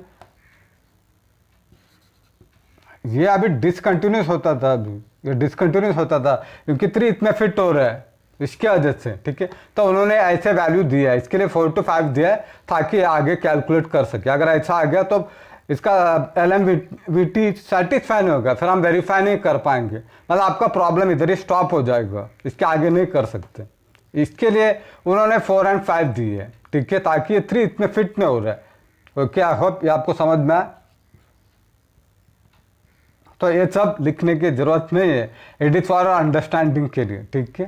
S1: ये अभी डिसकंटिन्यूस होता था, अभी ये डिसकंटिन्यूस होता था क्योंकि 3 इतने फिट हो रहा है, इसके वजह से, ठीक है। तो उन्होंने ऐसे वैल्यू दिया है, इसके लिए 4 to 5 दिया है ताकि आगे कैलकुलेट कर सके। अगर ऐसा आ गया तो इसका LMVT सेटिस्फाई नहीं होगा, फिर हम वेरीफाई नहीं कर पाएंगे, मतलब आपका प्रॉब्लम इधर ही स्टॉप हो जाएगा, इसके आगे नहीं कर सकते। इसके लिए उन्होंने 4 and 5 दी है, ठीक है, ताकि ये 3 इसमें फिट नहीं हो रहा है। ओके, आई होप ये आपको समझ में आए। तो ये सब लिखने की जरूरत नहीं है, इट इज फॉर अंडरस्टैंडिंग के लिए, ठीक है,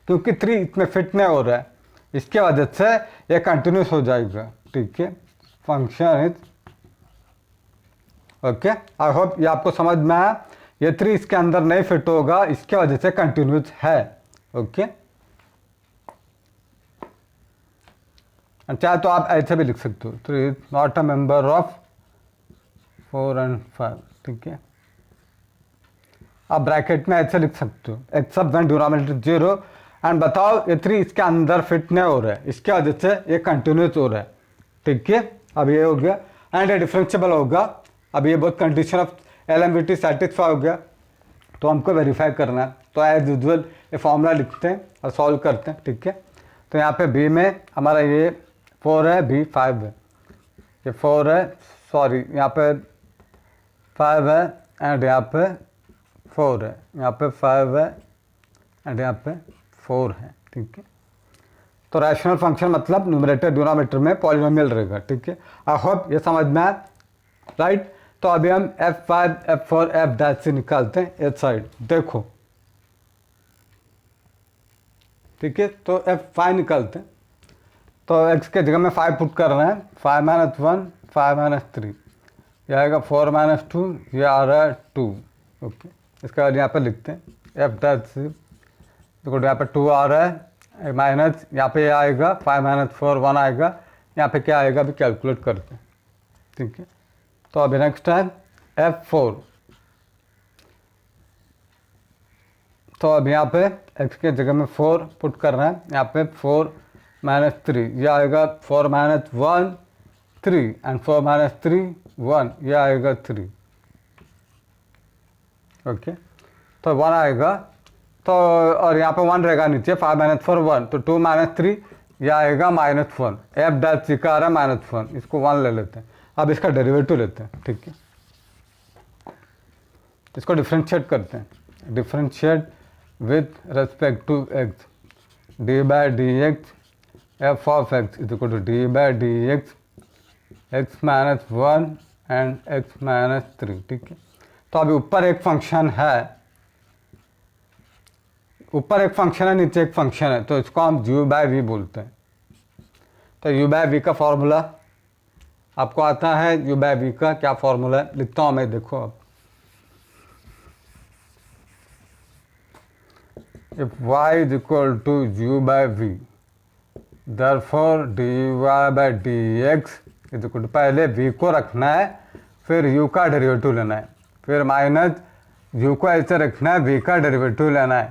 S1: क्योंकि 3 इसमें फिट नहीं हो रहा है, इसके वजह से ये कंटिन्यूस हो जाएगा, ठीक है। Function is okay, I hope ये आपको समझ में आया। ये 3 इसके अंदर नहीं फिट होगा, इसके वजह से कंटिन्यूस है। ओके, चाहे तो आप ऐसे भी लिख सकते हो, 3 is not a member of 4 and 5, ठीक है। आप ब्रैकेट में ऐसे लिख सकते हो, एक्सेप्ट व्हेन डिनोमिनेटर 0, एंड बताओ ये 3 इसके अंदर फिट नहीं हो रहा है, इसके वजह से ये कंटिन्यूस हो रहा है, ठीक है। अब ये हो गया, एंड ये डिफरेंशिएबल होगा। अब ये बहुत कंडीशन ऑफ LMVT सेटिस्फाई हो गया, तो हमको वेरीफाई करना है। तो एज यूजुअल ये फॉर्मूला लिखते हैं और सॉल्व करते हैं, ठीक है। तो यहाँ पे बी में हमारा ये 4 है, बी 5 है, ये 4 है, सॉरी यहाँ पे 5 है, एंड यहाँ पे 4 है, यहाँ पे 5 है, एंड यहाँ पे 4 है, ठीक है। तो रैशनल फंक्शन मतलब न्यूमरेटर डिनोमिनेटर में पॉलिनोमियल रहेगा, ठीक है। आई होप ये समझ में आया, राइट। तो अभी हम F5, F4, F' से निकालते हैं इस साइड, देखो, ठीक है। तो F5 निकालते हैं, तो x के जगह में 5 पुट करना है, 5 - 1, 5 - 3, यह आएगा 4 - 2, ये आ रहा है 2, ओके। इसके बाद यहाँ पर लिखते हैं F' देखो, यहाँ पे 2 आ रहा है, माइनस यहाँ पे आएगा 5 - 4, 1 आएगा, यहाँ पे क्या आएगा अभी कैलकुलेट करते हैं, ठीक है। तो अभी नेक्स्ट है F4, तो अब यहाँ पे x के जगह में 4 पुट करना है, यहाँ पे 4 - 3, यह आएगा 4 - 1, 3, एंड 4 - 3, 1, यह आएगा 3, ओके। तो 1 आएगा, तो और यहाँ पे 1 रहेगा नीचे, 5 - 4, 1, तो 2 - 3, यह आएगा -1, F' का आ रहा है -1, इसको 1 ले लेते हैं। अब इसका डेरिवेटिव लेते हैं, ठीक है, इसको डिफ्रेंशिएट करते हैं, differentiate with respect to x, d/dx f of x is equal to d/dx x - 1 and x - 3, ठीक है। तो अभी ऊपर एक फंक्शन है, ऊपर एक फंक्शन है, नीचे एक फंक्शन है, तो इसको हम u/v बोलते हैं। तो u/v का फॉर्मूला आपको आता है, u/v का क्या फॉर्मूला है, लिखता हूँ मैं, देखो अब, if y is equal to u/v, therefore dy/dx is equal to, पहले v को रखना है, फिर u का डेरिवेटिव लेना है, फिर माइनस u को ऐसे रखना है, v का डेरिवेटिव लेना है,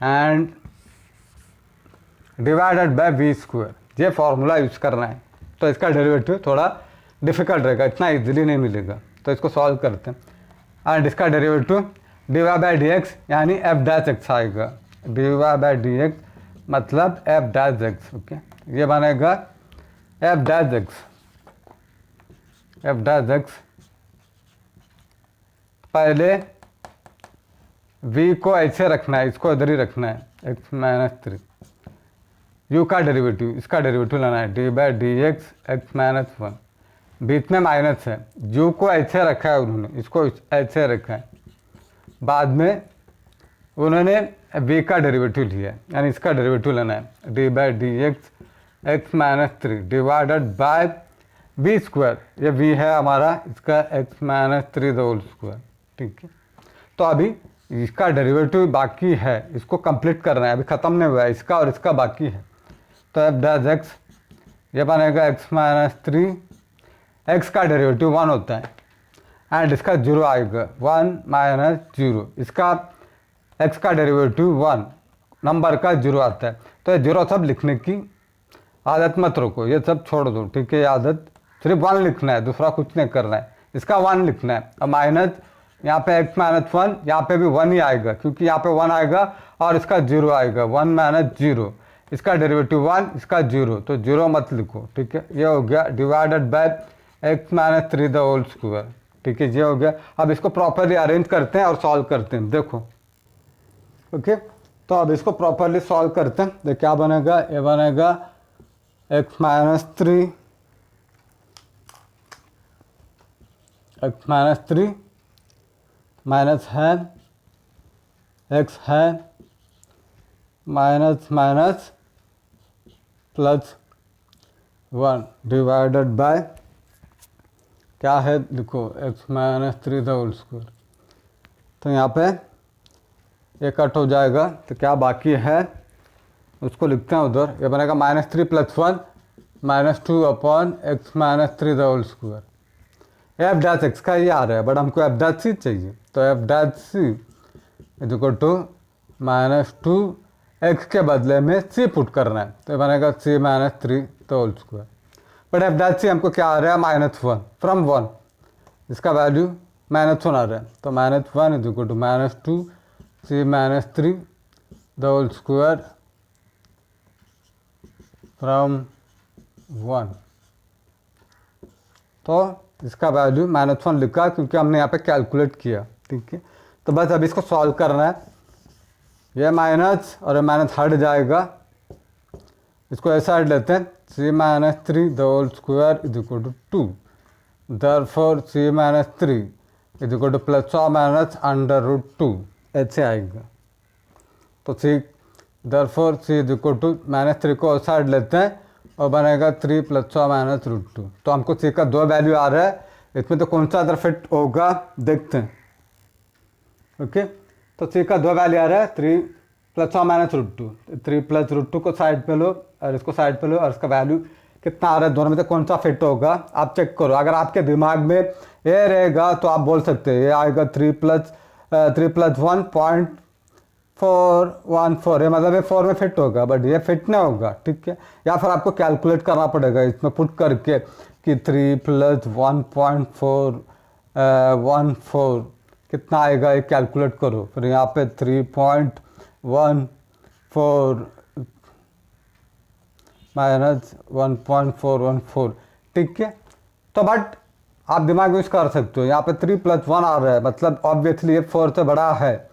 S1: एंड डिवाइडेड बाय v², ये फॉर्मूला यूज करना है। तो इसका डेरिवेटिव थोड़ा डिफिकल्ट रहेगा, इतना इजीली नहीं मिलेगा, तो इसको सॉल्व करते हैं। एंड इसका डेरिवेटिव dy/dx यानी f' आएगा, dy/dx मतलब f', ओके। ये बनेगा f', पहले v को ऐसे रखना है, इसको इधर ही रखना है, x - 3, u का डेरिवेटिव, इसका डेरिवेटिव लेना है, d/dx x - 1, बीच में माइनस है, u को ऐसे रखा है उन्होंने, इसको ऐसे रखा है, बाद में उन्होंने v का डेरिवेटिव लिया है, यानी इसका डेरिवेटिव लेना है, d/dx x - 3 divided by v², ये v है हमारा, इसका x - 3 होल स्क्वायर, ठीक है। तो अभी इसका डेरिवेटिव बाकी है, इसको कंप्लीट करना है, अभी ख़त्म नहीं हुआ है, इसका और इसका बाकी है। तो f' ये बनेगा x - 3, x का डेरिवेटिव 1 होता है, एंड इसका 0 आएगा, 1 - 0, इसका x का डेरिवेटिव 1, नंबर का 0 आता है। तो ये 0 सब लिखने की आदत मत रखो, ये सब छोड़ दो, ठीक है। ये आदत सिर्फ 1 लिखना है, दूसरा कुछ नहीं करना है, इसका 1 लिखना है, और माइनस यहाँ पे x माइनस 1, यहाँ पे भी 1 ही आएगा क्योंकि यहाँ पे 1 आएगा और इसका 0 आएगा, 1 माइनस 0, इसका डेरिवेटिव 1, इसका 0, तो 0 मत लिखो, ठीक है। ये हो गया divided by x minus 3 the whole square, ठीक है, ये हो गया। अब इसको प्रॉपरली अरेंज करते हैं और सॉल्व करते हैं, देखो, ओके। तो अब इसको प्रॉपरली सॉल्व करते हैं, तो क्या बनेगा, ये बनेगा x माइनस 3 माइनस है x है minus minus plus 1 divided by क्या है, देखो x minus 3 the whole square. तो यहाँ पे ये कट हो जाएगा, तो क्या बाकी है उसको लिखते हैं उधर। ये बनेगा minus 3 plus 1 minus 2 upon x minus 3 the whole square. F dash x का ही आ रहा है, बट हमको एफ डैश सी चाहिए, तो F dash C is equal to minus 2 X के बदले में सी पुट करना है, तो बनेगा C minus 3 the whole square. But F dash C हमको क्या आ रहा है, माइनस 1 फ्रॉम 1, इसका वैल्यू माइनस 1 आ रहा है, तो minus 1 is equal to minus 2 c minus 3 the whole square from 1। तो इसका वैल्यू माइनस 1 लिखा क्योंकि हमने यहाँ पे कैलकुलेट किया, ठीक है। तो बस अब इसको सॉल्व करना है, ये माइनस और ये माइनस हट जाएगा, इसको ऐसा हट लेते हैं, C minus 3 the whole square is equal to 2, therefore C minus 3 is equal to plus और माइनस अंडर रूट 2, ऐसे आएगा। तो C therefore C is equal to minus 3 को ऐसा हट लेते हैं और बनेगा 3 प्लस और माइनस रूट 2। तो हमको सी का 2 वैल्यू आ रहा है, इसमें तो कौन सा अदर फिट होगा देखते हैं, ओके। तो सी का 2 वैल्यू आ रहा है, 3 प्लस और माइनस रूट 2, 3 प्लस रूट 2 को साइड पे लो और इसको साइड पे लो, और इसका वैल्यू कितना आ रहा है, दोनों में से कौन सा फिट होगा आप चेक करो। अगर आपके दिमाग में ये रहेगा तो आप बोल सकते हैं ये आएगा 3 प्लस 1.414, ये मतलब ये 4 में फिट होगा, बट ये फिट नहीं होगा, ठीक है। या फिर आपको कैलकुलेट करना पड़ेगा इसमें पुट करके कि 3 प्लस 1.414 कितना आएगा, ये कैलकुलेट करो। फिर यहाँ पे 3.14 माइनस 1.414, ठीक है। तो बट आप दिमाग यूज कर सकते हो, यहाँ पे 3 प्लस 1 आ रहा है, मतलब ऑब्वियसली ये 4 से बड़ा है,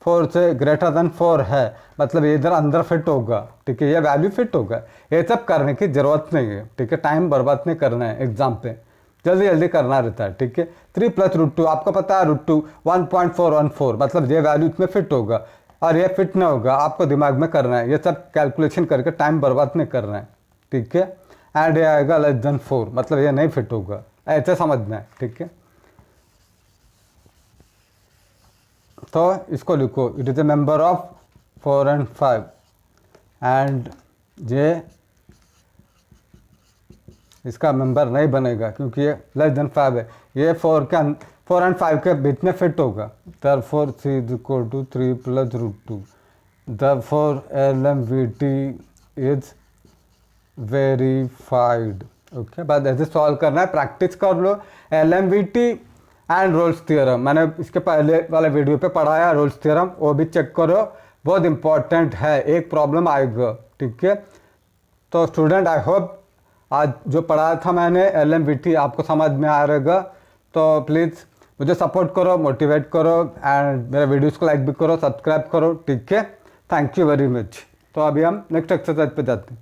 S1: 4 से ग्रेटर देन 4 है, मतलब ये इधर अंदर फिट होगा, ठीक है, ये वैल्यू फिट होगा। ये सब करने की ज़रूरत नहीं है, ठीक है, टाइम बर्बाद नहीं करना है एग्जाम पे, जल्दी जल्दी करना रहता है, ठीक है। 3 प्लस रूट 2 आपको पता है, रूट 2 1.414, मतलब ये वैल्यू इसमें फिट होगा और ये फिट नहीं होगा, आपको दिमाग में करना है, ये सब कैलकुलेशन करके टाइम बर्बाद नहीं करना है, ठीक है। एंड ये आएगा लेस देन 4, मतलब ये नहीं फिट होगा, ऐसे समझना है, ठीक है। तो इसको लिखो, it is a member of 4 and 5 and ये इसका मेंबर नहीं बनेगा क्योंकि ये लेस देन 5 है, ये 4 and 5 के बीच में फिट होगा। Therefore C is equal to 3 plus root 2, therefore LMVT is verified, okay. बस ऐसे सॉल्व करना है, प्रैक्टिस कर लो। LMVT एंड रोल्स थ्योरम मैंने इसके पहले वाले वीडियो पे पढ़ाया, रोल्स थ्योरम वो भी चेक करो, बहुत इंपॉर्टेंट है, एक प्रॉब्लम आएगा, ठीक है। तो स्टूडेंट आई होप आज जो पढ़ाया था मैंने LMVT आपको समझ में आ रहेगा, तो प्लीज़ मुझे सपोर्ट करो, मोटिवेट करो एंड मेरे वीडियोस को लाइक भी करो, सब्सक्राइब करो, ठीक है। Thank you very much. तो अभी हम नेक्स्ट एक्सरसाइज पे जाते हैं।